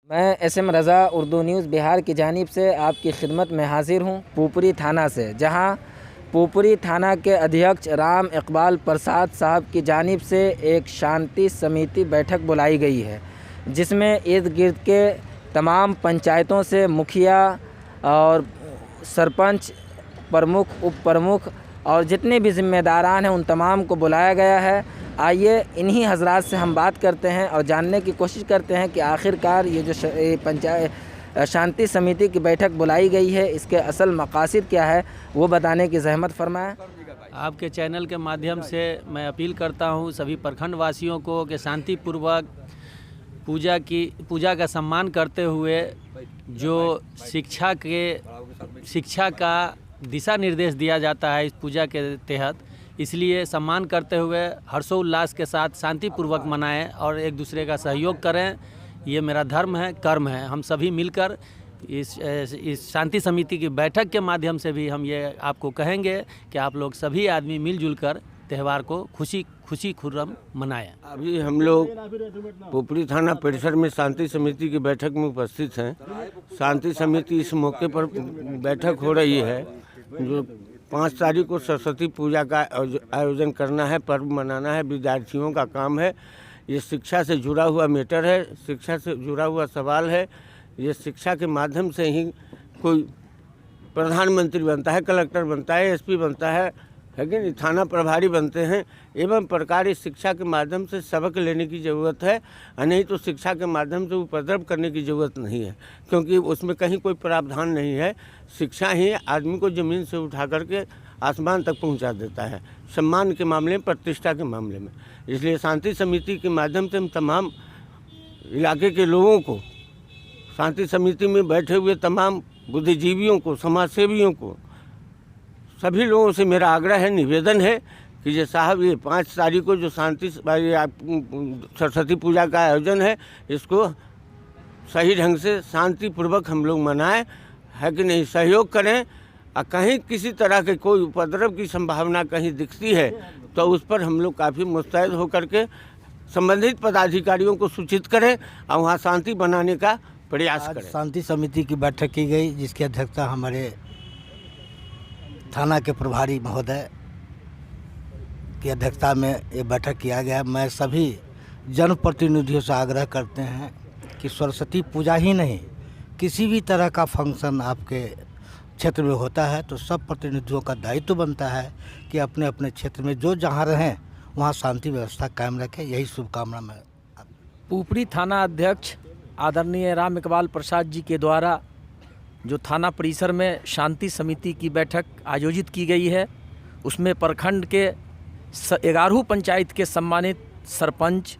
मैं एसएम रज़ा उर्दू न्यूज़ बिहार की जानिब से आपकी खिदमत में हाज़िर हूँ पुपरी थाना से, जहाँ पुपरी थाना के अध्यक्ष राम इकबाल प्रसाद साहब की जानिब से एक शांति समिति बैठक बुलाई गई है, जिसमें इर्द गिर्द के तमाम पंचायतों से मुखिया और सरपंच, प्रमुख, उप प्रमुख और जितने भी ज़िम्मेदारान हैं उन तमाम को बुलाया गया है। आइए इन्हीं हजरात से हम बात करते हैं और जानने की कोशिश करते हैं कि आखिरकार ये जो पंचायत शांति समिति की बैठक बुलाई गई है, इसके असल मकासद क्या है, वो बताने की ज़हमत फरमाएं। आपके चैनल के माध्यम से मैं अपील करता हूं सभी प्रखंड वासियों को कि शांतिपूर्वक पूजा का सम्मान करते हुए जो शिक्षा का दिशा निर्देश दिया जाता है इस पूजा के तहत, इसलिए सम्मान करते हुए हर्षोल्लास के साथ शांतिपूर्वक मनाएं और एक दूसरे का सहयोग करें। ये मेरा धर्म है, कर्म है। हम सभी मिलकर इस शांति समिति की बैठक के माध्यम से भी हम ये आपको कहेंगे कि आप लोग सभी आदमी मिलजुल कर त्यौहार को खुशी खुर्रम मनाएं। अभी हम लोग पुपरी थाना परिसर में शांति समिति की बैठक में उपस्थित हैं। शांति समिति इस मौके पर बैठक हो रही है जो 5 तारीख को सरस्वती पूजा का आयोजन करना है, पर्व मनाना है, विद्यार्थियों का काम है। ये शिक्षा से जुड़ा हुआ मैटर है, शिक्षा से जुड़ा हुआ सवाल है। ये शिक्षा के माध्यम से ही कोई प्रधानमंत्री बनता है, कलेक्टर बनता है, एसपी बनता है कि नहीं, थाना प्रभारी बनते हैं। एवं प्रकार इस शिक्षा के माध्यम से सबक लेने की ज़रूरत है, और नहीं तो शिक्षा के माध्यम से उपद्रव करने की ज़रूरत नहीं है, क्योंकि उसमें कहीं कोई प्रावधान नहीं है। शिक्षा ही आदमी को ज़मीन से उठा करके आसमान तक पहुंचा देता है, सम्मान के मामले में, प्रतिष्ठा के मामले में। इसलिए शांति समिति के माध्यम से हम तमाम इलाके के लोगों को, शांति समिति में बैठे हुए तमाम बुद्धिजीवियों को, समाजसेवियों को, सभी लोगों से मेरा आग्रह है, निवेदन है कि ये साहब ये 5 तारीख को जो सरस्वती पूजा का आयोजन है, इसको सही ढंग से शांतिपूर्वक हम लोग मनाएं, है कि नहीं, सहयोग करें। और कहीं किसी तरह के कोई उपद्रव की संभावना कहीं दिखती है तो उस पर हम लोग काफ़ी मुस्तैद होकर के संबंधित पदाधिकारियों को सूचित करें और वहाँ शांति बनाने का प्रयास करें। शांति समिति की बैठक की गई, जिसकी अध्यक्षता हमारे थाना के प्रभारी महोदय की अध्यक्षता में ये बैठक किया गया। मैं सभी जनप्रतिनिधियों से आग्रह करते हैं कि सरस्वती पूजा ही नहीं, किसी भी तरह का फंक्शन आपके क्षेत्र में होता है तो सब प्रतिनिधियों का दायित्व बनता है कि अपने अपने क्षेत्र में जो जहाँ रहें वहाँ शांति व्यवस्था कायम रखें। यही शुभकामना मैं पुपरी थाना अध्यक्ष आदरणीय राम इकबाल प्रसाद जी के द्वारा जो थाना परिसर में शांति समिति की बैठक आयोजित की गई है, उसमें प्रखंड के 11 पंचायत के सम्मानित सरपंच,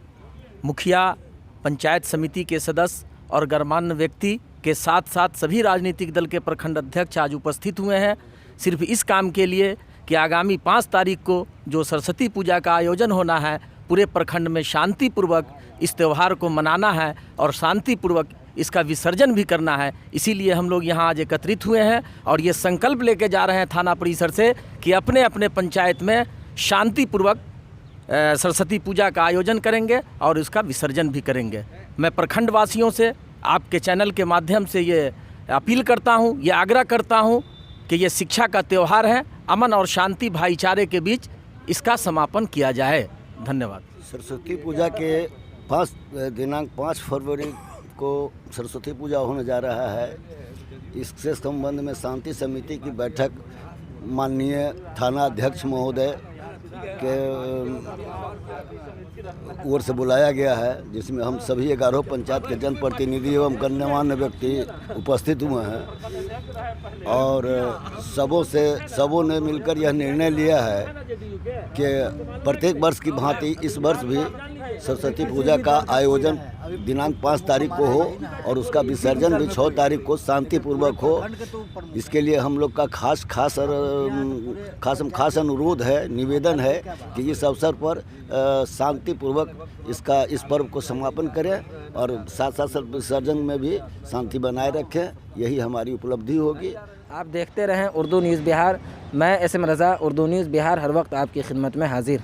मुखिया, पंचायत समिति के सदस्य और गणमान्य व्यक्ति के साथ साथ सभी राजनीतिक दल के प्रखंड अध्यक्ष आज उपस्थित हुए हैं, सिर्फ इस काम के लिए कि आगामी 5 तारीख को जो सरस्वती पूजा का आयोजन होना है, पूरे प्रखंड में शांतिपूर्वक इस त्यौहार को मनाना है और शांतिपूर्वक इसका विसर्जन भी करना है। इसीलिए हम लोग यहाँ आज एकत्रित हुए हैं और ये संकल्प लेके जा रहे हैं थाना परिसर से कि अपने अपने पंचायत में शांतिपूर्वक सरस्वती पूजा का आयोजन करेंगे और इसका विसर्जन भी करेंगे। मैं प्रखंड वासियों से आपके चैनल के माध्यम से ये अपील करता हूँ, ये आग्रह करता हूँ कि ये शिक्षा का त्यौहार है, अमन और शांति भाईचारे के बीच इसका समापन किया जाए। धन्यवाद। सरस्वती पूजा के दिनांक 5 फरवरी को सरस्वती पूजा होने जा रहा है। इससे संबंध में शांति समिति की बैठक माननीय थाना अध्यक्ष महोदय के ओर से बुलाया गया है, जिसमें हम सभी 11 पंचायत के जनप्रतिनिधि एवं गण्यमान्य व्यक्ति उपस्थित हुए हैं और सबों ने मिलकर यह निर्णय लिया है कि प्रत्येक वर्ष की भांति इस वर्ष भी सरस्वती पूजा का आयोजन दिनांक 5 तारीख को हो और उसका विसर्जन भी 6 तारीख को शांतिपूर्वक हो। इसके लिए हम लोग का खास अनुरोध है, निवेदन है कि इस अवसर पर शांतिपूर्वक इस पर्व को समापन करें और साथ साथ विसर्जन में भी शांति बनाए रखें। यही हमारी उपलब्धि होगी। आप देखते रहें उर्दू न्यूज़ बिहार। मैं एसएम रज़ा, उर्दू न्यूज़ बिहार, हर वक्त आपकी खिदमत में हाजिर।